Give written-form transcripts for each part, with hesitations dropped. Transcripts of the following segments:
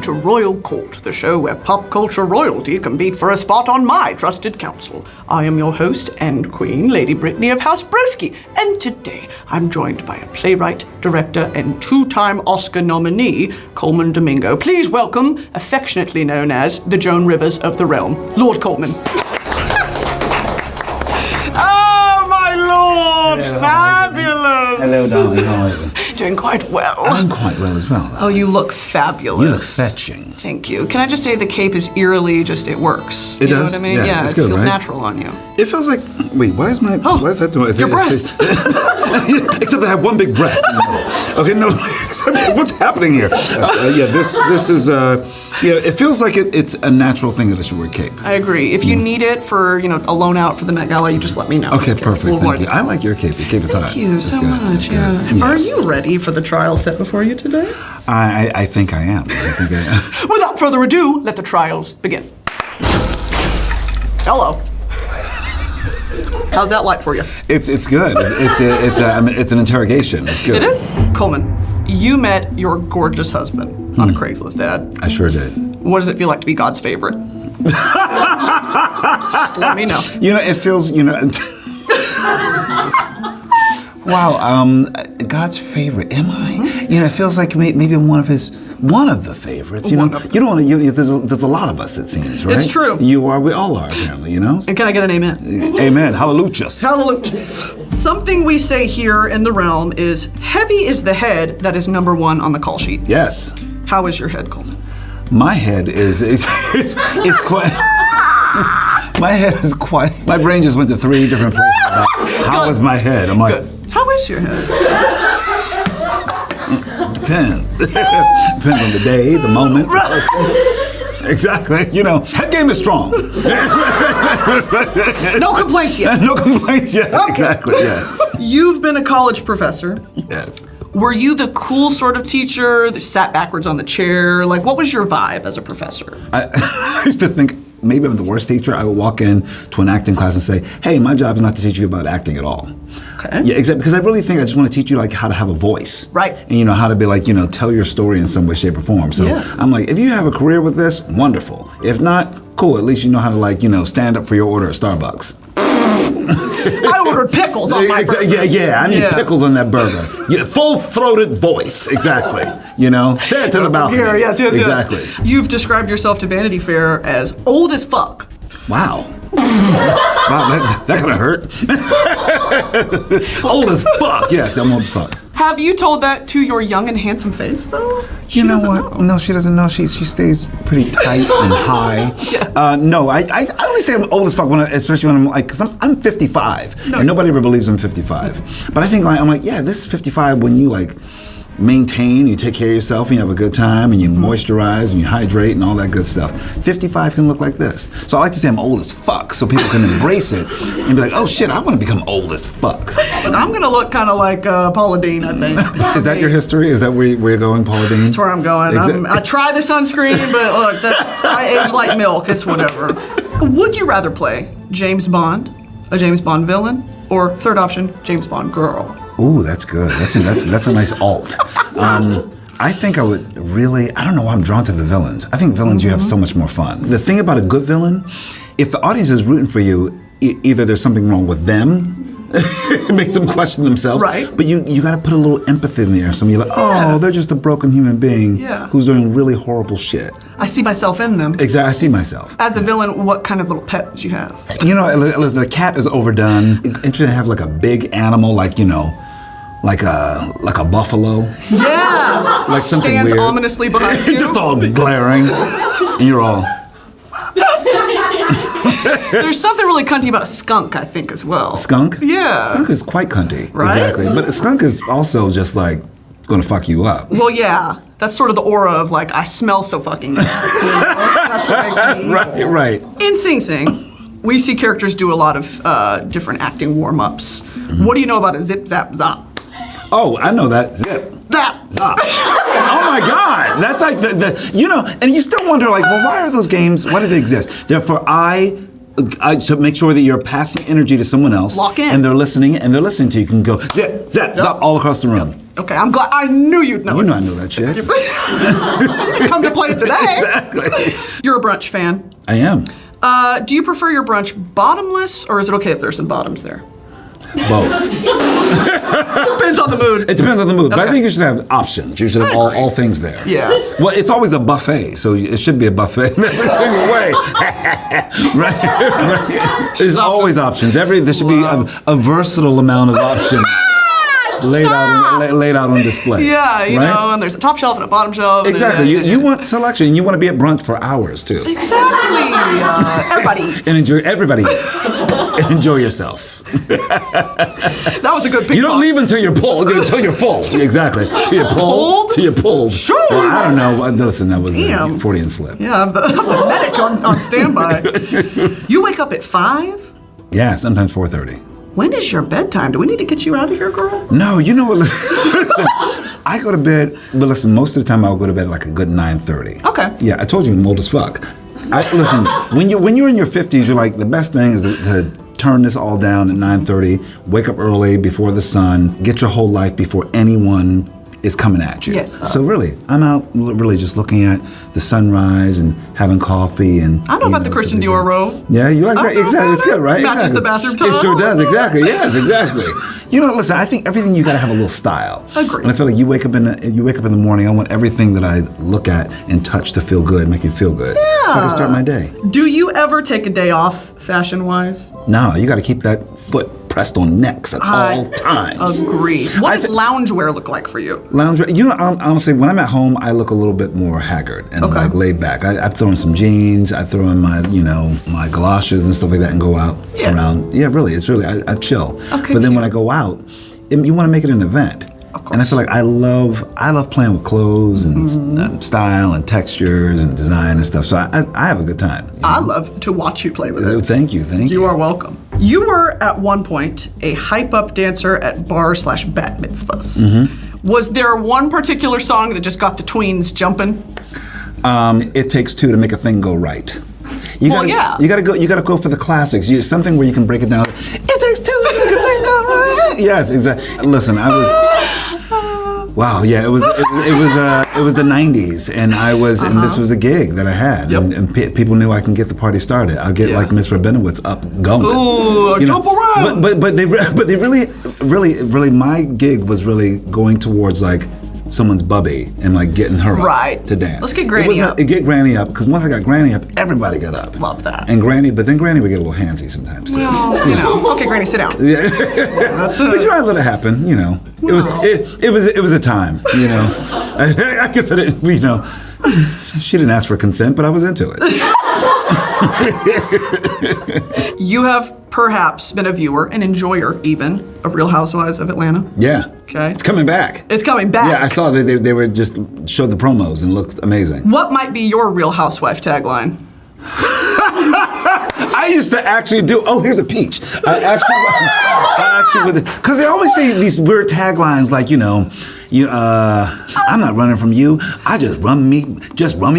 to Royal Court, the show where pop culture royalty compete for a spot on my trusted council. I am your host and queen, Lady Brittany of House Broski, and today I'm joined by a playwright, director, and two-time Oscar nominee, Colman Domingo. Please welcome, affectionately known as the Joan Rivers of the realm, Lord Colman. Oh, my lord! Hello, Fabulous! Hello, darling. How are you? Doing quite well. I'm quite well as well. Oh, you look fabulous. You look fetching. Thank you. Can I just say the cape is eerily it works. It you know does? what I mean? Yeah, it's it good, feels right? natural on you. It feels like, wait, why is my, why is that doing? Your breast. Except I have one big breast in the middle. Okay, no, what's happening here? This is, it feels like it's a natural thing that I should wear a cape. I agree. If you need it for, a loan out for the Met Gala, you just let me know. Okay, perfect. We'll Thank you. I like your cape. Your cape is hot. Thank you so good. much. Good. Yeah. Yes. Are you ready for the trial set before you today? I think I am. Without further ado, let the trials begin. Hello. How's that like for you? It's good. It's an interrogation. It's good. It is? Colman, you met your gorgeous husband on a Craigslist ad. I sure did. What does it feel like to be God's favorite? Just let me know. It feels, wow, God's favorite. Am I? It feels like maybe I'm one of the favorites. You don't want to. There's a lot of us, it seems, right? It's true. You are. We all are, apparently. And can I get an amen? Amen. Hallelujah. Hallelujah. Something we say here in the realm is heavy is the head that is number one on the call sheet. Yes. How is your head, Colman? My head is quite. My head is quite. My brain just went to 3 different places. How is my head? I'm like. Good. How is your head? Depends. Depends on the day, the moment, the person. Exactly. Head game is strong. No complaints yet. No complaints yet. Okay. Exactly, yes. You've been a college professor. Yes. Were you the cool sort of teacher that sat backwards on the chair? Like, what was your vibe as a professor? I used to think maybe I'm the worst teacher. I would walk in to an acting class and say, hey, my job is not to teach you about acting at all. Okay. Yeah, exactly. Because I really think I just want to teach you how to have a voice. Right. And how to be tell your story in some way, shape, or form. So yeah. I'm like, if you have a career with this, wonderful. If not, cool. At least you know how to stand up for your order at Starbucks. I ordered pickles on my burger. Yeah. I need pickles on that burger. Yeah, full-throated voice. Exactly. Say it to the balcony. Here, yes. Exactly. You've described yourself to Vanity Fair as old as fuck. Wow. Wow, that kind of hurt. Old as fuck. Yes, I'm old as fuck. Have you told that to your young and handsome face, though? You know what? No, she doesn't know. She stays pretty tight and high. Yes. No, I always say I'm old as fuck, especially when I'm because I'm 55, and nobody ever believes I'm 55. But I think I'm like, yeah, this is 55 when you maintain, you take care of yourself, and you have a good time, and you moisturize, and you hydrate, and all that good stuff. 55 can look like this. So I like to say I'm old as fuck, so people can embrace it and be like, oh shit, I want to become old as fuck. But I'm gonna look kind of like Paula Deen, I think. Is that your history? Is that where you're going, Paula Deen? That's where I'm going. I try the sunscreen, but look, I age like milk. It's whatever. Would you rather play James Bond, a James Bond villain, or third option, James Bond girl? Ooh, that's good. That's a nice alt. I think I would really, I don't know why I'm drawn to the villains. I think villains, you have so much more fun. The thing about a good villain, if the audience is rooting for you, either there's something wrong with them, it makes them question themselves. Right. But you got to put a little empathy in there. So you're like, oh, they're just a broken human being who's doing really horrible shit. I see myself in them. Exactly, I see myself. As a villain, what kind of little pet did you have? The cat is overdone. Interesting to have a big animal, like a buffalo. Yeah. Like something stands weird. ominously behind you. Just all glaring, and you're all. There's something really cunty about a skunk, I think, as well. Skunk? Yeah. Skunk is quite cunty. Right? Exactly. But a skunk is also just gonna fuck you up. Well, yeah. That's sort of the aura of I smell so fucking bad. That's what makes me evil. Right. In Sing Sing, we see characters do a lot of different acting warm-ups. Mm-hmm. What do you know about a zip, zap, zop? Oh, I know that. Zip. Zap. Zop. Oh my God. That's and you still wonder, well, why are those games, why do they exist? They're for eye So make sure that you're passing energy to someone else. Lock in. And they're listening to you. You can go zip, zap, zap all across the room. Okay, I'm glad. I knew you'd know You it. know I know that shit. You didn't come to play it today. Exactly. You're a brunch fan. I am. Do you prefer your brunch bottomless, or is it okay if there's some bottoms there? Both. Depends on the mood. It depends on the mood. But I Okay. think you should have options. You should have all things there. Yeah. Well, it's always a buffet, so it should be a buffet in every single way. right? There's always options. There should be a versatile amount of options. Laid out on display. Yeah, you right? know, and there's a top shelf and a bottom shelf. Exactly. You want selection. You want to be at brunch for hours too. Exactly. Everybody eats. And everybody eats. And enjoy yourself. That was a good ping You don't pong. leave until you're pulled. Until you're full. Exactly. Till you're pulled. Till you're pulled. Sure. Well, I don't know. Listen, that was a Damn. Freudian slip. Yeah, I'm the medic on standby. You wake up at 5? Yeah, sometimes 4:30. When is your bedtime? Do we need to get you out of here, girl? No, you know what? Listen, I go to bed, but listen, most of the time I'll go to bed like a good 9:30. Okay. Yeah, I told you I'm old as fuck. Listen, when you're in your 50s, you're like, the best thing is to turn this all down at 9:30, wake up early before the sun, get your whole life before anyone is coming at you. Yes. So really, I'm out really just looking at the sunrise and having coffee and. I know about the Christian Dior robe. Yeah, you like I that? know Exactly. about It's it. good, right? Matches Exactly. the bathroom tile. It sure does. Exactly. Yes, exactly. You know, listen. I think everything you got to have a little style. Agreed. And I feel like you wake up in the morning. I want everything that I look at and touch to feel good, make me feel good. Yeah. So I can start my day. Do you ever take a day off, fashion-wise? No, you got to keep that foot pressed on necks at all times. Agree. What does loungewear look like for you? Lounge, you know, honestly, when I'm at home, I look a little bit more haggard and like laid back. I throw in some jeans, I throw in my galoshes and stuff like that, and go out around. Yeah, really, I chill. Okay, but then when I go out, you want to make it an event. Of course. And I feel like I love playing with clothes and style and textures and design and stuff. So I have a good time. I love to watch you play with it. Thank you. You are welcome. You were at one point a hype-up dancer at bar/bat mitzvahs. Mm-hmm. Was there one particular song that just got the tweens jumping? It takes two to make a thing go right. You gotta go for the classics. Something where you can break it down. It takes two to make a thing go right. Yes, exactly. Listen, I was. Wow, yeah, it was the '90s, and and this was a gig that I had, and people knew I can get the party started. I'll get like Miss Rabinowitz up going. Ooh, jump around. But they really, my gig was really going towards like someone's bubby and like getting her up to dance. Let's get Granny up. Get Granny up, because once I got Granny up, everybody got up. Love that. And but then Granny would get a little handsy sometimes too. Well, you know. Okay, Granny, sit down. Yeah. But you know, I let it happen. You know, it was a time. You know, I guess I didn't. You know, she didn't ask for consent, but I was into it. You have perhaps been a viewer, an enjoyer even, of Real Housewives of Atlanta. Yeah. Okay. It's coming back. It's coming back. Yeah, I saw that they were just showed the promos and it looked amazing. What might be your Real Housewife tagline? I used to actually do. Oh, here's a peach. I actually with it, because they always say these weird taglines like, I'm not running from you. I just run me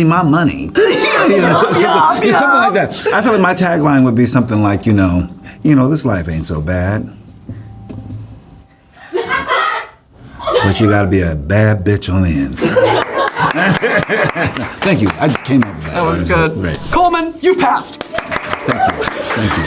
my money. Something like that. I feel like my tagline would be something like, this life ain't so bad. But you gotta be a bad bitch on the inside. Thank you. I just came up with that. That was good. Great. Coleman, you've passed. Thank you.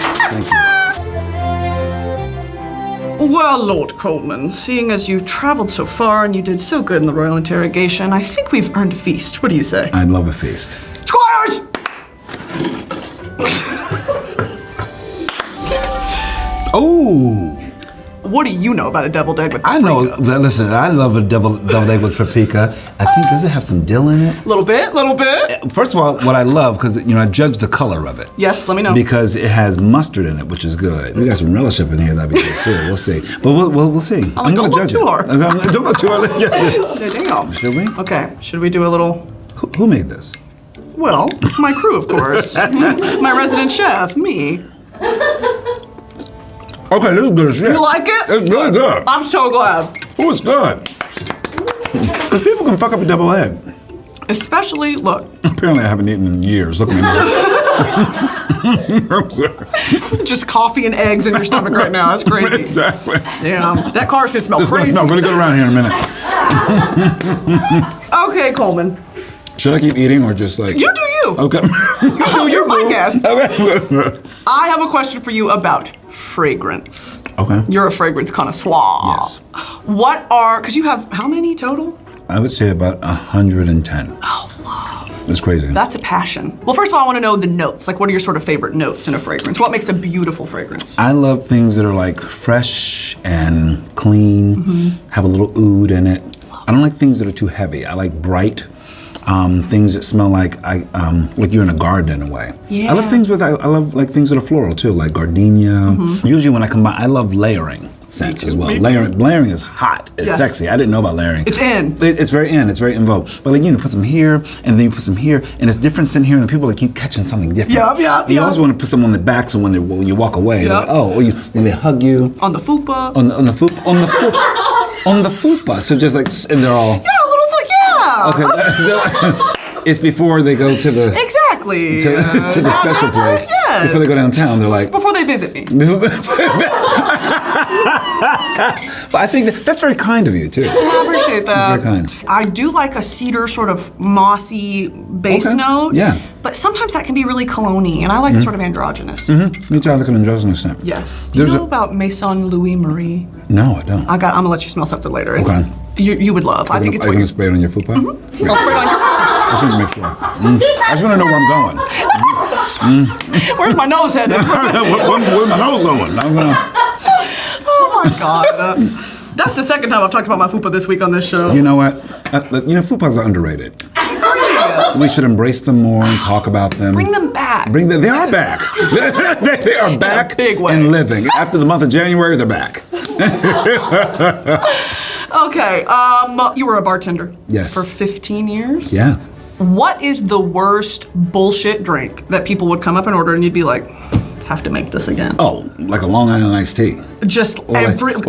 Well, Lord Coleman, seeing as you traveled so far and you did so good in the royal interrogation, I think we've earned a feast. What do you say? I'd love a feast. Squires! Oh! What do you know about a deviled egg with paprika? I know. Listen, I love a deviled egg with paprika. I think, does it have some dill in it? Little bit. First of all, what I love, because I judge the color of it. Yes, let me know. Because it has mustard in it, which is good. We got some relish up in here, that'd be good too. We'll see. But we'll see. I'm don't gonna look judge too it. hard. Don't go too hard. Damn. Should we? Okay, should we do a little... Who made this? Well, my crew, of course. My resident chef, me. Okay, this is good as shit. You like it? It's really good. I'm so glad. Oh, it's good. Because people can fuck up a deviled egg. Especially, look. Apparently I haven't eaten in years. Look at me. Just coffee and eggs in your stomach right now. That's crazy. Exactly. Yeah, that car's gonna smell It's going to crazy. smell really good around here in a minute. Okay, Colman. Should I keep eating or just like... You do you. Okay. You're my guest. Okay. I have a question for you about fragrance. Okay. You're a fragrance connoisseur. Yes. What are, because you have how many total? I would say about 110. Oh, wow. It's crazy. That's a passion. Well, first of all, I want to know the notes. Like, what are your sort of favorite notes in a fragrance? What makes a beautiful fragrance? I love things that are like fresh and clean, have a little oud in it. I don't like things that are too heavy. I like bright. Things that smell like you're in a garden in a way. Yeah. I love things I love like things that are floral too, like gardenia. Usually when I combine, I love layering scents as well. Me too. Layering is hot. It's Yes. sexy. I didn't know about layering. It's in. It's very in. It's very in vogue. But like, you put some here and then you put some here, and it's different scent here, and the people that keep catching something different. Yup. You always want to put some on the back, so when you walk away, they're Yup. like, oh, or when they hug you On the fupa. on the fupa. So just like, and they're all. Yeah, a little bit, yeah. Okay, it's before they go to the Exactly. to the special place. Yeah. Before they go downtown, they're like. Before they visit me. But I think that's very kind of you too. I appreciate that. It's very kind. I do like a cedar sort of mossy base Okay. note. Yeah. But sometimes that can be really cologne-y, and I like it sort of androgynous. Me too. I like an androgynous scent. Yes. Do you There's know about Maison Louis Marie? No, I don't. I'm gonna let you smell something later. It's- Okay. You would love. I think it's Are you what gonna spray it on your fupa? I'll spray it on your. I think make sure. I just want to know where I'm going. Where's my nose headed? Where's my nose going? I'm gonna. Oh my God. That's the second time I've talked about my fupa this week on this show. You know what? Fupas are underrated. We should embrace them more and talk about them. Bring them back. They are back. They are back big way. and living. After the month of January, they're back. Okay. You were a bartender. Yes. For 15 years. Yeah. What is the worst bullshit drink that people would come up and order and you'd be like, have to make this again? Oh, like a Long Island iced tea. Just Or like adios,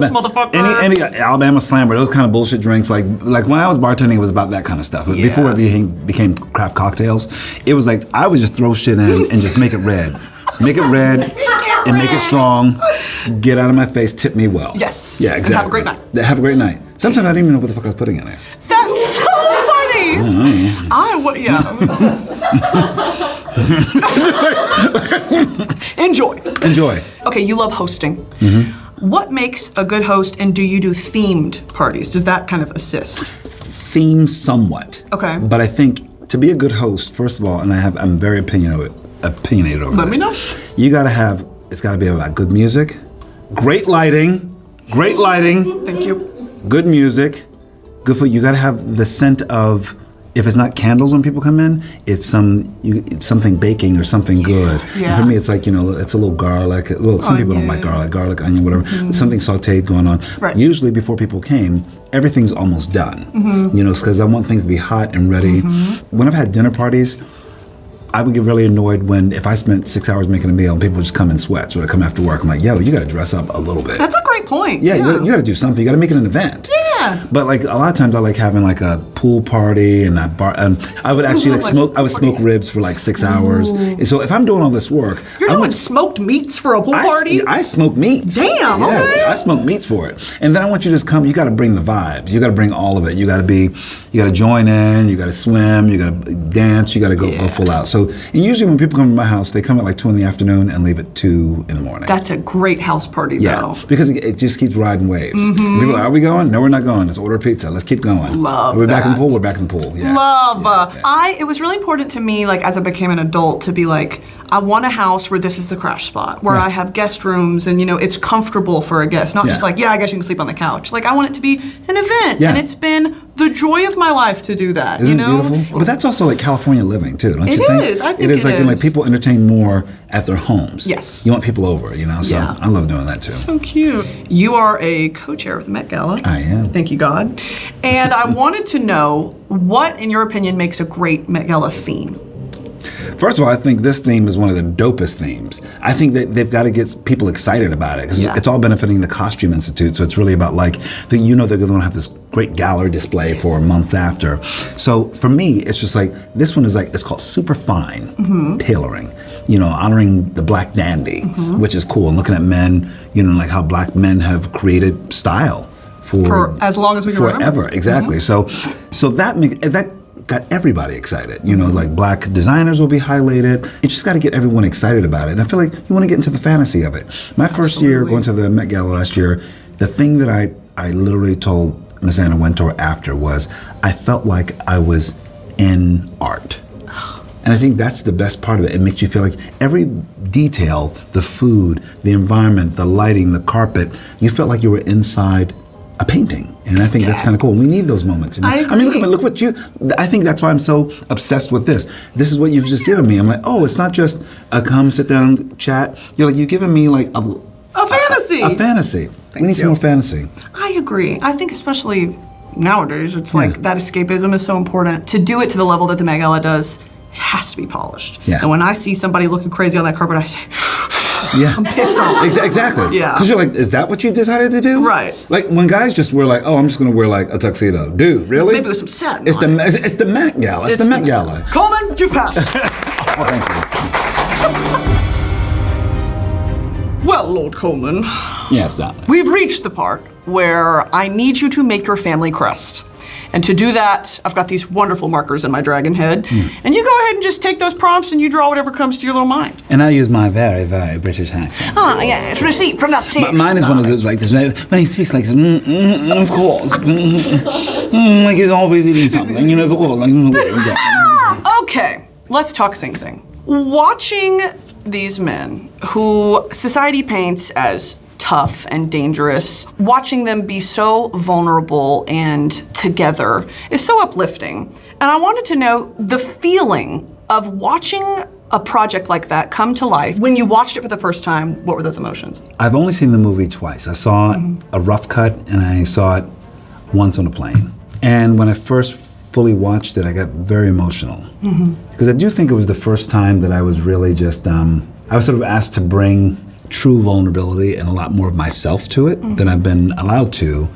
Alabama, motherfucker. Any Alabama Slammer, those kind of bullshit drinks. Like when I was bartending, it was about that kind of stuff. But Yeah. before it became craft cocktails, it was like I would just throw shit in and just make it red. Make it red and make it strong. Get out of my face, tip me well. Yes. Yeah, And exactly. have a great night. Have a great night. Sometimes I didn't even know what the fuck I was putting in there. That's so funny. Enjoy. Okay, you love hosting. What makes a good host, and do you do themed parties? Does that kind of assist? Theme somewhat. Okay. But I think to be a good host, first of all, and I'm very opinionated over Let this. me know. It's gotta be about good music, great lighting, Thank you. good music, good food. You gotta have the scent of, if it's not candles when people come in, it's something baking or something good. Yeah. And for me, it's like, it's a little garlic. Some people don't like garlic, onion, whatever. Something sauteed going on. Right. Usually before people came, everything's almost done. Because I want things to be hot and ready. When I've had dinner parties, I would get really annoyed if I spent 6 hours making a meal and people just come in sweats or they come after work. I'm like, yo, you got to dress up a little bit. That's a great point. Yeah, you got to do something. You got to make it an event. Yeah. But like a lot of times, I like having like a pool party, and I would actually smoke. I would smoke ribs for like 6 hours. And so if I'm doing all this work, You're doing smoked meats for a pool party? I smoke meats. Damn, Yes, okay. I smoke meats for it. And then I want you to just come. You got to bring the vibes. You got to bring all of it. You got to join in. You got to swim. You got to dance. You got to go full out. So and usually when people come to my house, they come at like 2 PM and leave at 2 in the morning. That's a great house party, though. Because it just keeps riding waves. People are like, are we going? No, we're not going. Let's order pizza. Let's keep going. Love Are we back in the that. pool? We're back in the pool. Yeah. Love. Yeah. It was really important to me, like as I became an adult, to be like, I want a house where this is the crash spot, where Yeah. I have guest rooms and it's comfortable for a guest, not just Yeah. like, I guess you can sleep on the couch. Like I want it to be an event, Yeah. and it's been the joy of my life to do that. Isn't it beautiful? But that's also like California living too, don't you It think? is. I think it is. it Like is. people entertain more at their homes. Yes. You want people over, so Yeah. I love doing that too. So cute. You are a co-chair of the Met Gala. I am. Thank you, God. And I wanted to know what, in your opinion, makes a great Met Gala theme? First of all, I think this theme is one of the dopest themes. I think that they've got to get people excited about it because it's all benefiting the Costume Institute. So it's really about like, they're going to have this great gallery display for months after. So for me, it's just like, this one is like, it's called super fine tailoring. Honoring the black dandy, which is cool. And looking at men, like how black men have created style for as long as we can remember. Forever, exactly. So that got everybody excited. Like black designers will be highlighted. You just got to get everyone excited about it. And I feel like you want to get into the fantasy of it. My first year going to the Met Gala last year, the thing that I literally told Miss Anna Wintour after was, I felt like I was in art. And I think that's the best part of it. It makes you feel like every detail, the food, the environment, the lighting, the carpet, you felt like you were inside a painting. And I think that's kind of cool. We need those moments. I mean, look what you, I think that's why I'm so obsessed with this. This is what you've just given me. I'm like, oh, it's not just a come, sit down, chat. You've given me like a fantasy. A fantasy. We need some more fantasy. I agree. I think especially nowadays, it's like that escapism is so important. To do it to the level that the Met Gala does, has to be polished. Yeah. And when I see somebody looking crazy on that carpet, I say, I'm pissed off. Exactly. Yeah. Because you're like, is that what you decided to do? Right. Like when guys just wear like, oh, I'm just going to wear like a tuxedo. Dude, really? Maybe with some satin. It's the Met Gala. It's the Met Gala. Colman, you've passed. Oh, thank you. Well, Lord Colman. Yes, darling. We've reached the part where I need you to make your family crest. And to do that, I've got these wonderful markers in my dragon head. And you go ahead and just take those prompts and you draw whatever comes to your little mind. And I use my very, very British accent. Oh, yeah, it's receipt from upstairs. Mine is one of those like this, when he speaks like this, of course. Like he's always eating something, of course. Like, okay, let's talk Sing Sing. Watching these men who society paints as tough and dangerous, watching them be so vulnerable and together is so uplifting. And I wanted to know the feeling of watching a project like that come to life. When you watched it for the first time, what were those emotions? I've only seen the movie twice. I saw a rough cut and I saw it once on a plane. And when I first fully watched it, I got very emotional. Because I do think it was the first time that I was really just, I was sort of asked to bring true vulnerability and a lot more of myself to it than I've been allowed to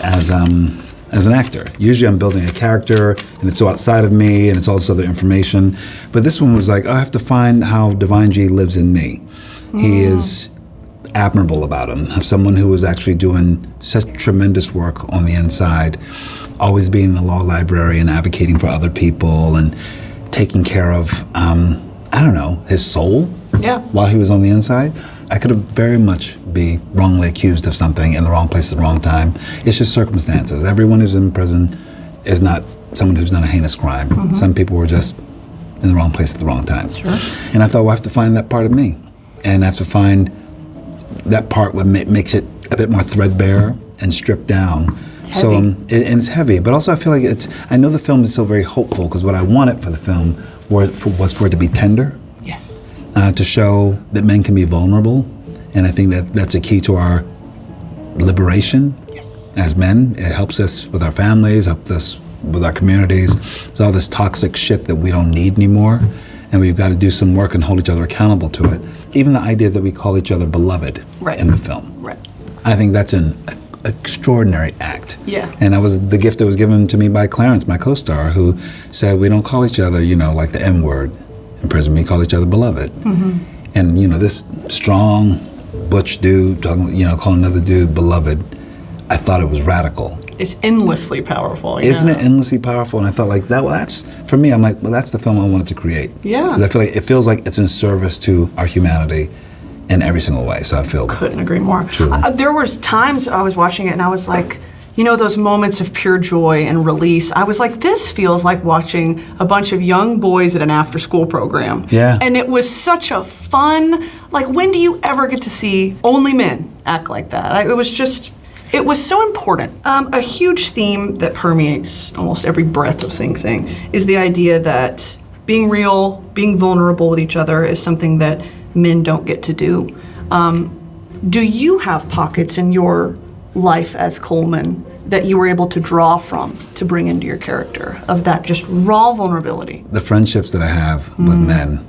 as an actor. Usually I'm building a character and it's so outside of me and it's all this other information. But this one was like, I have to find how Divine G lives in me. He is admirable about him. Someone who was actually doing such tremendous work on the inside, always being in the law library and advocating for other people and taking care of, his soul while he was on the inside. I could have very much be wrongly accused of something in the wrong place at the wrong time. It's just circumstances. Everyone who's in prison is not someone who's done a heinous crime. Some people were just in the wrong place at the wrong time. Sure. And I thought, well, I have to find that part of me. And I have to find that part what makes it a bit more threadbare and stripped down. It's so heavy. and it's heavy, but also I feel like I know the film is so very hopeful because what I wanted for the film was for it to be tender. Yes. To show that men can be vulnerable. And I think that's a key to our liberation as men. It helps us with our families, helps us with our communities. It's all this toxic shit that we don't need anymore. And we've got to do some work and hold each other accountable to it. Even the idea that we call each other beloved in the film. Right. I think that's an extraordinary act. Yeah. And that was the gift that was given to me by Clarence, my co-star, who said we don't call each other, like the N-word. In prison, we call each other beloved. And this strong, butch dude, calling another dude beloved, I thought it was radical. It's endlessly powerful. Isn't it endlessly powerful? And I felt like that's, for me, I'm like, well, that's the film I wanted to create. Yeah. Because I feel like it feels like it's in service to our humanity in every single way. So I feel. Couldn't agree more. There was times I was watching it and I was like, those moments of pure joy and release. I was like, this feels like watching a bunch of young boys at an after-school program. Yeah. And it was such a fun, when do you ever get to see only men act like that? It was so important. A huge theme that permeates almost every breath of Sing Sing is the idea that being real, being vulnerable with each other is something that men don't get to do. Do you have pockets in your life as Colman that you were able to draw from to bring into your character of that just raw vulnerability? The friendships that I have with men,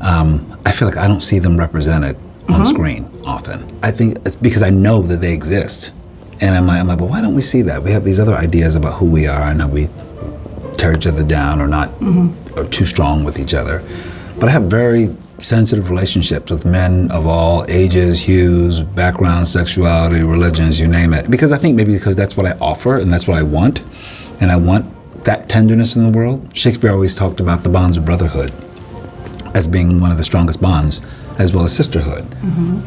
I feel like I don't see them represented on screen often. I think it's because I know that they exist. And I'm like, well, why don't we see that? We have these other ideas about who we are and how we tear each other down or not, or too strong with each other. But I have very sensitive relationships with men of all ages, hues, backgrounds, sexuality, religions, you name it. Because I think maybe because that's what I offer and that's what I want. And I want that tenderness in the world. Shakespeare always talked about the bonds of brotherhood as being one of the strongest bonds, as well as sisterhood.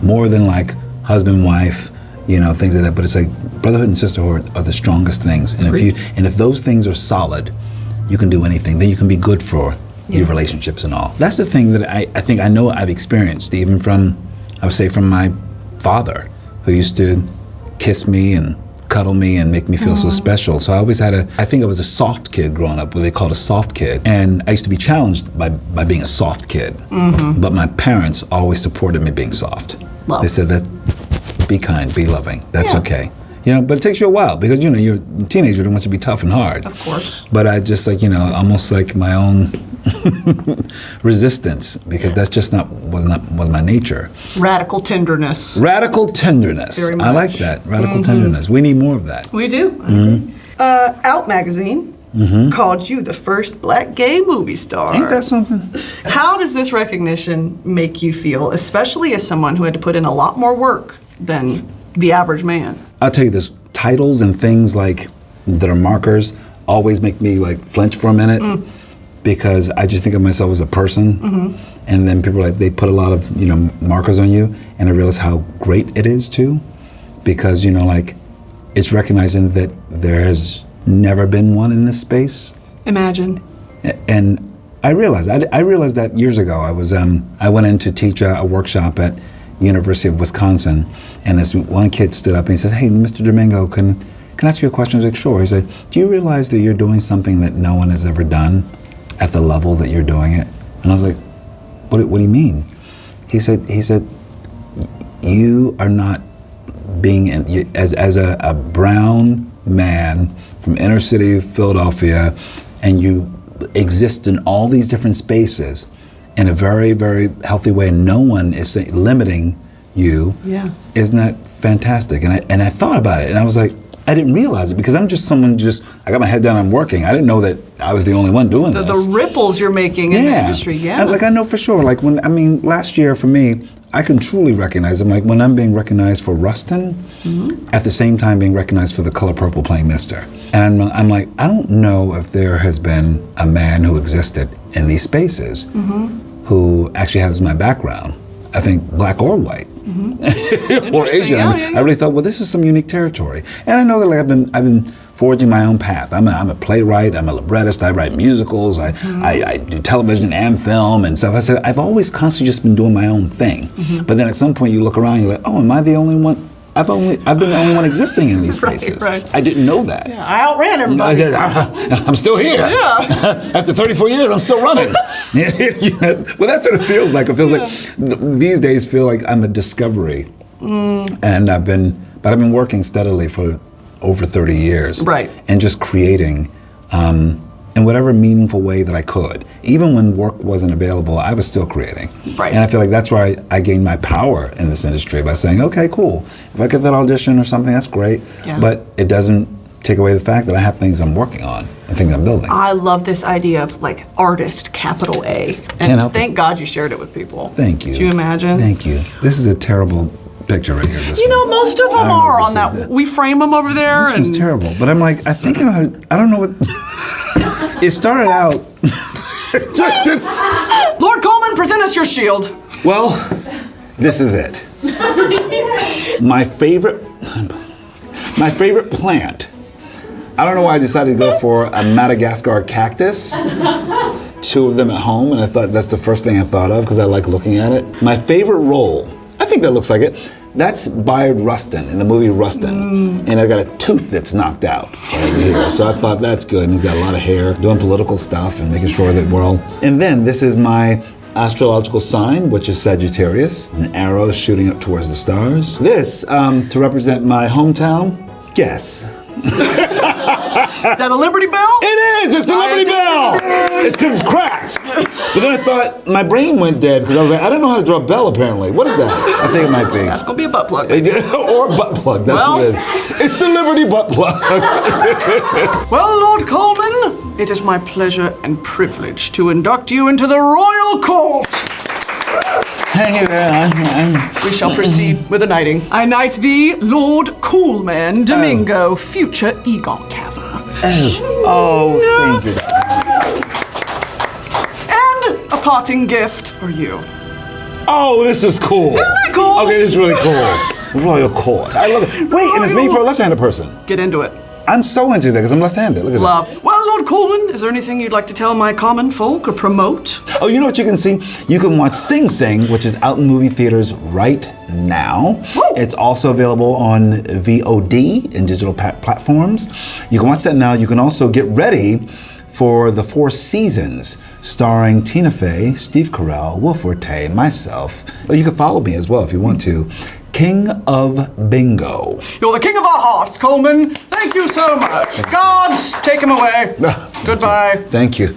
More than like husband, wife, you know, things like that. But it's like brotherhood and sisterhood are the strongest things. And if those things are solid, you can do anything. Then you can be good for your relationships and all. That's the thing that I think I know I've experienced, even from, I would say, from my father, who used to kiss me and cuddle me and make me feel so special. So I always had I think I was a soft kid growing up, what they called a soft kid. And I used to be challenged by being a soft kid. But my parents always supported me being soft. Love. They said that, be kind, be loving, that's okay. You know, but it takes you a while because, you know, you're a teenager that wants to be tough and hard. Of course. But I just like, you know, almost like my own resistance, because that's just was my nature. Radical tenderness. Radical tenderness. Very much. I like that. Radical tenderness. We need more of that. We do. Out magazine called you the first black gay movie star. Ain't that something? How does this recognition make you feel, especially as someone who had to put in a lot more work than the average man? I'll tell you this, titles and things like that are markers always make me like flinch for a minute because I just think of myself as a person. And then people are like, they put a lot of, you know, markers on you, and I realize how great it is too, because, you know, like it's recognizing that there has never been one in this space. Imagine. And I realized that years ago. I went in to teach a workshop at University of Wisconsin, and this one kid stood up and he said, "Hey, Mr. Domingo, can I ask you a question?" I was like, "Sure." He said, "Do you realize that you're doing something that no one has ever done at the level that you're doing it?" And I was like, what do you mean? He said, you are not being, as a brown man from inner city Philadelphia, and you exist in all these different spaces in a very, very healthy way, and no one is limiting you. Yeah. Isn't that fantastic? And I thought about it, and I was like, I didn't realize it because I'm just someone I got my head down, I'm working. I didn't know that I was the only one doing this. The ripples you're making in the industry, I know for sure. Like last year for me, I can truly recognize them. Like when I'm being recognized for Rustin, at the same time being recognized for The Color Purple playing Mister. And I'm like, I don't know if there has been a man who existed in these spaces who actually has my background. I think black or white. Or Asian. I really thought, well, this is some unique territory. And I know that like I've been forging my own path. I'm a playwright, I'm a librettist, I write musicals, I do television and film and stuff. I said, I've always constantly just been doing my own thing. But then at some point you look around and you're like, oh, am I the only one? I've been the only one existing in these spaces. Right. I didn't know that. Yeah, I outran everybody. I'm still here. Yeah. After 34 years, I'm still running. Well, that's what it feels like. It feels like these days feel like I'm a discovery. And I've been working steadily for over 30 years. Right. And just creating in whatever meaningful way that I could. Even when work wasn't available, I was still creating. Right. And I feel like that's where I gained my power in this industry, by saying, okay, cool. If I get that audition or something, that's great. Yeah. But it doesn't take away the fact that I have things I'm working on and things I'm building. I love this idea of like artist, capital A. And thank God you shared it with people. Thank you. Could you imagine? Thank you. This is a terrible picture right here. You know, most of them are on that. We frame them over there. This was terrible. But I'm like, I think I know how to, I don't know what. It started out. Lord Colman, present us your shield. Well, this is it. My favorite plant. I don't know why I decided to go for a Madagascar cactus. 2 of them at home, and I thought that's the first thing I thought of because I like looking at it. My favorite role, I think that looks like it. That's Bayard Rustin in the movie Rustin. And I got a tooth that's knocked out right here. So I thought that's good. And he's got a lot of hair, doing political stuff and making sure that we're all. And then this is my astrological sign, which is Sagittarius. An arrow shooting up towards the stars. This, to represent my hometown, guess. Is that a Liberty Bell? It is! It's the Liberty Bell! It's because it's cracked. But then I thought my brain went dead because I was like, I don't know how to draw a bell apparently. What is that? I think it might be. That's gonna be a butt plug. Or a butt plug, that's what it is. It's the Liberty butt plug. Well, Lord Colman, it is my pleasure and privilege to induct you into the Royal Court. Thank you very much. We shall proceed with the knighting. I knight thee, Lord Colman Domingo, future EGOT haver. Oh, thank you. And a parting gift for you. Oh, this is cool. Isn't that cool? Okay, this is really cool. Royal Court. I love it. Wait, and it's made for a left-handed person. Get into it. I'm so into that because I'm left-handed. Look at Love. Well, Lord Colman, is there anything you'd like to tell my common folk or promote? that. Oh, you know what you can see? You can watch Sing Sing, which is out in movie theaters right now. Woo! It's also available on VOD and digital platforms. You can watch that now. You can also get ready for the 4 seasons, starring Tina Fey, Steve Carell, Will Forte, myself. Oh, you can follow me as well if you want to. King of Bingo. You're the king of our hearts, Colman. Thank you so much. Gods, take him away. Goodbye. Thank you.